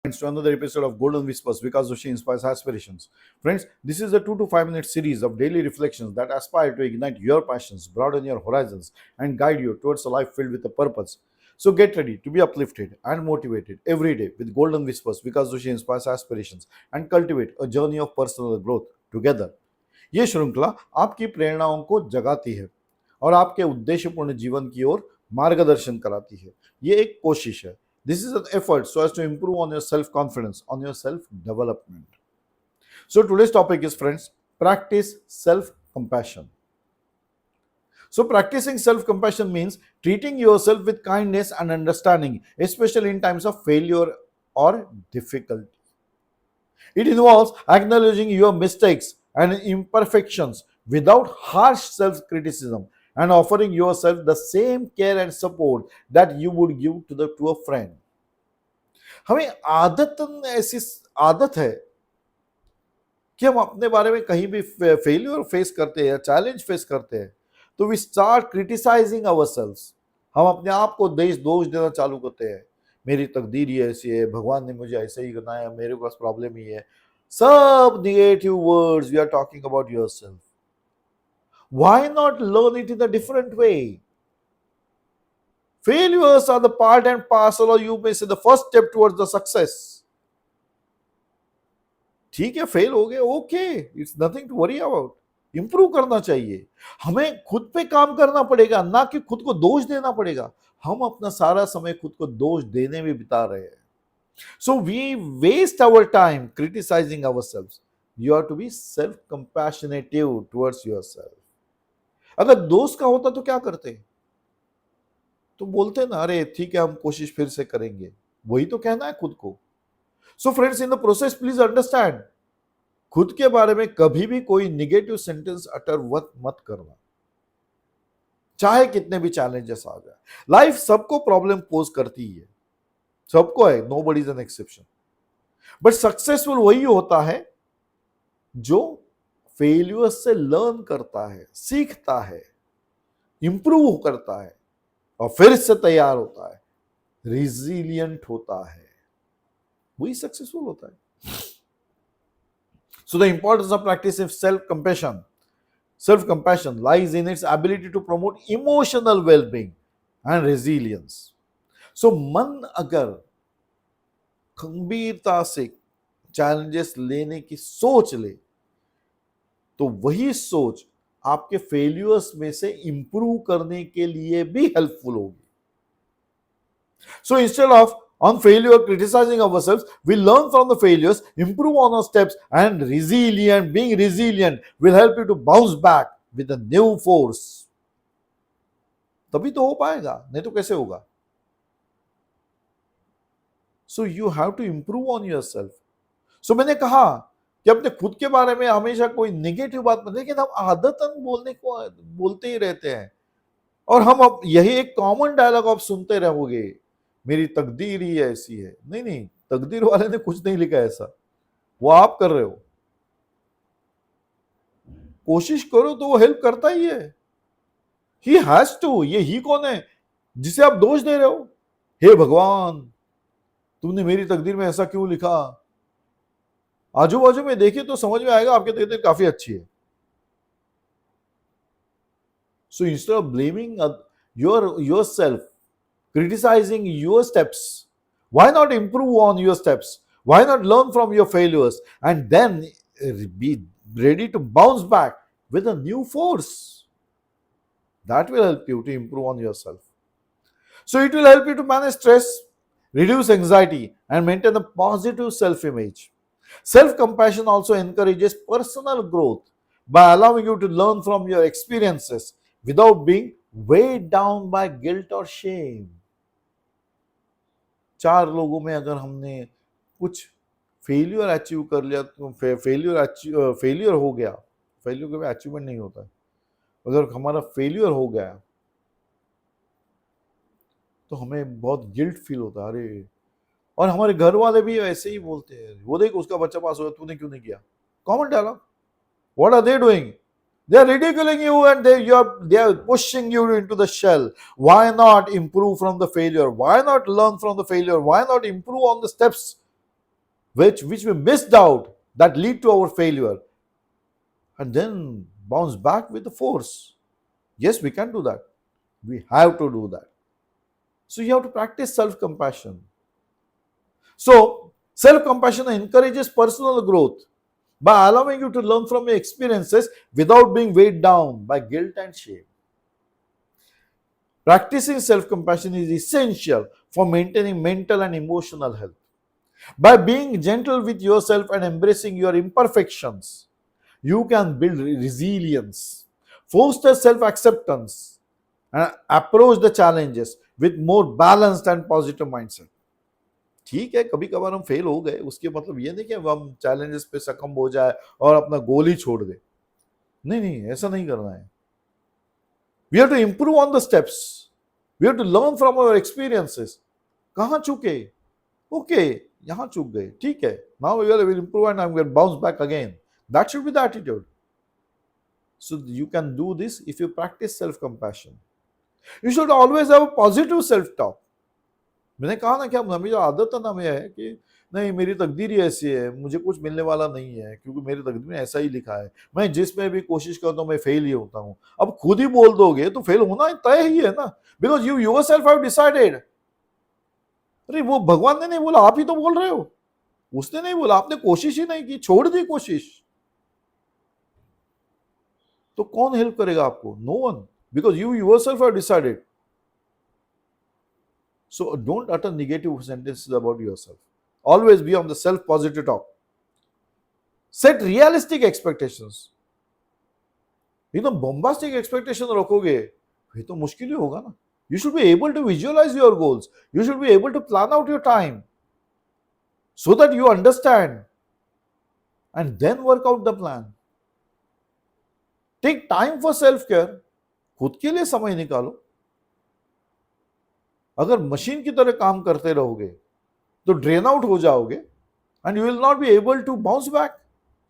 To another episode of Golden Whispers, Vikas Joshi inspires aspirations. Friends, this is a 2 to 5 minute series of daily reflections that aspire to ignite your passions, broaden your horizons, and guide you towards a life filled with a purpose. So get ready to be uplifted and motivated every day with Golden Whispers, Vikas Joshi inspires aspirations, and cultivate a journey of personal growth together. ये श्रृंखला आपकी प्रेरणाओं को जगाती है और आपके उद्देश्यपूर्ण जीवन की ओर मार्गदर्शन कराती है। ये एक कोशिश है। This is an effort so as to improve on your self-confidence, on your self-development. So today's topic is, friends, practice self-compassion. So practicing self-compassion means treating yourself with kindness and understanding, especially in times of failure or difficulty. It involves acknowledging your mistakes and imperfections without harsh self-criticism and offering yourself the same care and support that you would give to a friend. हमें ऐसी आदत है कि हम अपने बारे में कहीं भी फेलियर फेस करते हैं, चैलेंज फेस करते हैं, तो वी स्टार्ट क्रिटिसाइजिंग आवरसेल्व्स। हम अपने आप को दोष देना चालू करते हैं। मेरी तकदीर ही ऐसी है, भगवान ने मुझे ऐसे ही बनाया, मेरे पास प्रॉब्लम ही है। सब negative words we are talking about yourself. Why not learn it in a different way? Failures are the part and parcel, or you may say the first step towards the success. ठीक है, fail हो गए, okay, it's nothing to worry about. Improve करना चाहिए। हमें खुद पे काम करना पड़ेगा, ना कि खुद को दोष देना पड़ेगा। हम अपना सारा समय खुद को दोष देने में बिता रहे हैं। So we waste our time criticizing ourselves. You have to be self-compassionate towards yourself. अगर दोस्त का होता तो क्या करते? तो बोलते ना, अरे ठीक है, हम कोशिश फिर से करेंगे। वही तो कहना है खुद को। So friends, in the process please understand, खुद के बारे में कभी भी कोई निगेटिव सेंटेंस अटर मत करना, चाहे कितने भी चैलेंजेस आ जाए। लाइफ सबको प्रॉब्लम पोज करती है, सबको है, nobody is an exception. But successful वही होता है जो फेल्यूर से लर्न करता है, सीखता है, इंप्रूव करता है और फिर से तैयार होता है, रिजिलियंट होता है, वही सक्सेसफुल होता है। So the importance of practicing self-compassion lies in its ability to promote emotional well-being and resilience. So मन अगर गंभीरता से चैलेंजेस लेने की सोच ले, तो वही सोच आपके फेल्यूर्स में से इंप्रूव करने के लिए भी हेल्पफुल होगी। So instead of on failure criticizing ourselves, we learn from the failures, improve on our steps, and being resilient will help you to bounce back with a new force. तभी तो हो पाएगा, नहीं तो कैसे होगा? So you have to improve on yourself. So मैंने कहा कि अपने खुद के बारे में हमेशा कोई नेगेटिव बात मत, लेकिन हम आदतन बोलते ही रहते हैं। और हम अब यही एक कॉमन डायलॉग आप सुनते रहोगे, मेरी तकदीर ही ऐसी है। नहीं, तकदीर वाले ने कुछ नहीं लिखा ऐसा, वो आप कर रहे हो। कोशिश करो तो वो हेल्प करता ही है। He has to. ये ही कौन है जिसे आप दोष दे रहे हो? हे भगवान, तुमने मेरी तकदीर में ऐसा क्यों लिखा? आजू बाजू में देखिए तो समझ में आएगा आपकी तकदीर काफी अच्छी है। So instead of blaming yourself, criticizing your steps, why not improve on your steps? Why not learn from your failures and then be ready to bounce back with a new force? That will help you to improve on yourself. So it will help you to manage stress, reduce anxiety, and maintain a positive self-image. Self-compassion also encourages personal growth by allowing you to learn from your experiences without being weighed down by guilt or shame. 4 लोगों में अगर हमने कुछ failure achieve कर लिया, तो failure हो गया, फेलियर कभी अचीवमेंट नहीं होता है, अगर हमारा फेलियर हो गया तो हमें बहुत गिल्ट फील होता है। अरे, और हमारे घर वाले भी ऐसे ही बोलते हैं, वो देख उसका बच्चा पास हो गया, तूने क्यों नहीं किया? Common dialogue. What are they doing? They are ridiculing you and they are pushing you into the shell. Why not improve from the failure? Why not learn from the failure? Why not improve on the steps which we missed out, that lead to our failure, and then bounce back with the force. Yes, we can do that. We have to do that. So you have to practice self-compassion. So self-compassion encourages personal growth by allowing you to learn from your experiences without being weighed down by guilt and shame. Practicing self-compassion is essential for maintaining mental and emotional health. By being gentle with yourself and embracing your imperfections, you can build resilience, foster self-acceptance, and approach the challenges with more balanced and positive mindset. ठीक है, कभी कभार हम fail हो गए, उसके मतलब ये नहीं कि हम चैलेंजेस पे सकम हो जाए और अपना गोल ही छोड़ दे. नहीं नहीं, ऐसा नहीं करना है. We have to improve on the steps. We have to learn from our experiences. कहाँ चुके? Okay, यहाँ चुक गए, ठीक है. Now we will improve and I'm going to bounce back again. That should be the attitude. So you can do this if you practice self-compassion. You should always have a positive self-talk. मैंने कहा ना कि अब मेरी आदत ना में है कि नहीं, मेरी तकदीर ही ऐसी है, मुझे कुछ मिलने वाला नहीं है, क्योंकि मेरी तकदीर में ऐसा ही लिखा है, मैं जिसमें भी कोशिश करता हूँ मैं फेल ही होता हूँ. अब खुद ही बोल दोगे तो फेल होना तय ही है ना, because you yourself have decided. अरे वो भगवान ने नहीं बोला, आप ही तो बोल रहे हो. उसने नहीं बोला, आपने कोशिश ही नहीं की, छोड़ दी कोशिश. तो कौन हेल्प करेगा आपको? No one, because you yourself have decided. So don't utter negative sentences about yourself. Always be on the self-positive talk. Set realistic expectations. Bombastic expectation रखोगे, ये तो मुश्किल ही होगा ना. You should be able to visualize your goals. You should be able to plan out your time so that you understand and then work out the plan. Take time for self-care. खुद के लिए समय निकालो. अगर machine की तरह काम करते रहोगे तो ड्रेन आउट हो जाओगे and you will not be able to bounce back.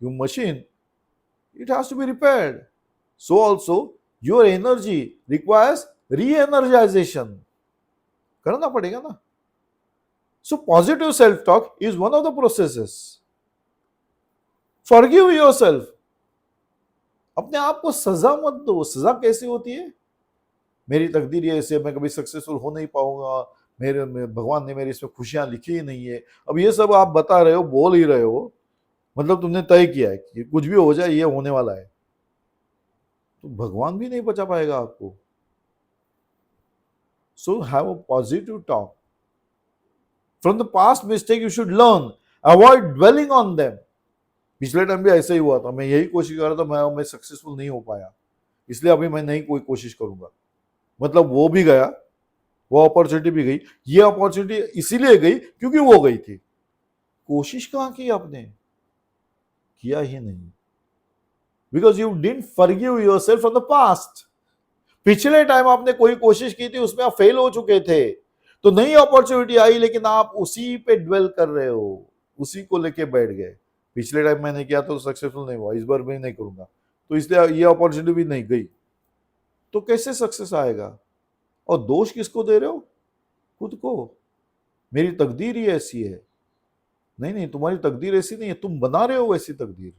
Your machine, it has to be repaired. So also your energy requires re-energization. करना पड़ेगा ना. So positive self-talk is one of the processes. Forgive yourself. अपने आप को सजा मत दो. सजा कैसे होती है? मेरी तकदीर ये ऐसे, मैं कभी सक्सेसफुल हो नहीं पाऊंगा, मेरे भगवान ने मेरी इसमें खुशियां लिखी ही नहीं है. अब ये सब आप बता रहे हो, बोल ही रहे हो, मतलब तुमने तय किया है कि कुछ भी हो जाए ये होने वाला है, तो भगवान भी नहीं बचा पाएगा आपको. So have a positive talk. From the past mistake you should learn, avoid dwelling on them. पिछले टाइम भी ऐसे ही हुआ था, मैं यही कोशिश कर रहा था, मैं सक्सेसफुल नहीं हो पाया, इसलिए अभी मैं नहीं कोई कोशिश करूंगा. मतलब वो भी गया, वो अपॉर्चुनिटी भी गई. ये अपॉर्चुनिटी इसीलिए गई क्योंकि वो गई थी. कोशिश कहां की आपने? किया ही नहीं. Because you didn't forgive yourself from the past. पिछले टाइम आपने कोई कोशिश की थी, उसमें आप फेल हो चुके थे, तो नई अपॉर्चुनिटी आई लेकिन आप उसी पे ड्वेल कर रहे हो, उसी को लेके बैठ गए. पिछले टाइम मैंने किया तो सक्सेसफुल नहीं हुआ, इस बार भी नहीं करूंगा, तो इसलिए ये अपॉर्चुनिटी भी नहीं गई. तो कैसे सक्सेस आएगा? और दोष किसको दे रहे हो? खुद को. मेरी तकदीर ही ऐसी है. नहीं नहीं, तुम्हारी तकदीर ऐसी नहीं है, तुम बना रहे हो वैसी तकदीर.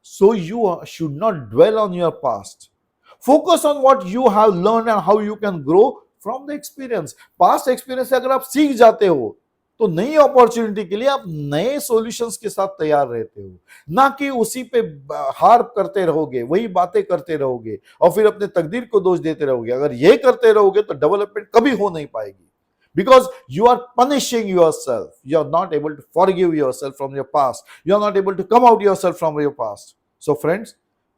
So you should not dwell on your past. Focus on what you have learn and how you can grow from the experience. Past experience से अगर आप सीख जाते हो तो नई अपॉर्चुनिटी के लिए आप नए सॉल्यूशंस के साथ तैयार रहते हो, ना कि उसी पे हार करते रहोगे, वही बातें करते रहोगे और फिर अपने तकदीर को दोष देते रहोगे. अगर ये करते रहोगे तो डेवलपमेंट कभी हो नहीं पाएगी, because you are punishing yourself. You are not able to forgive yourself from your past. You are not able to come out yourself from your past. So friends,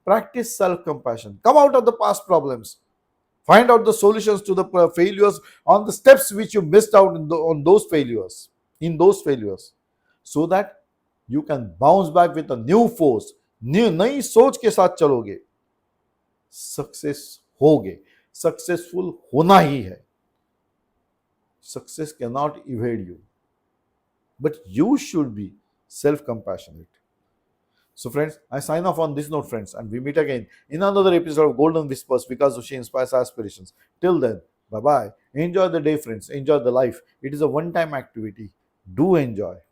practice self-compassion. Come out of the past problems. Find out the solutions to the failures on the steps which you missed out on those failures, so that you can bounce back with a new force. नई सोच के साथ चलोगे, success होगे. Successful होना ही है. Success cannot evade you, but you should be self-compassionate. So friends, I sign off on this note, friends, and we meet again in another episode of Golden Whispers, because Joshi inspires aspirations. Till then, bye-bye. Enjoy the day, friends. Enjoy the life. It is a one-time activity. Do enjoy.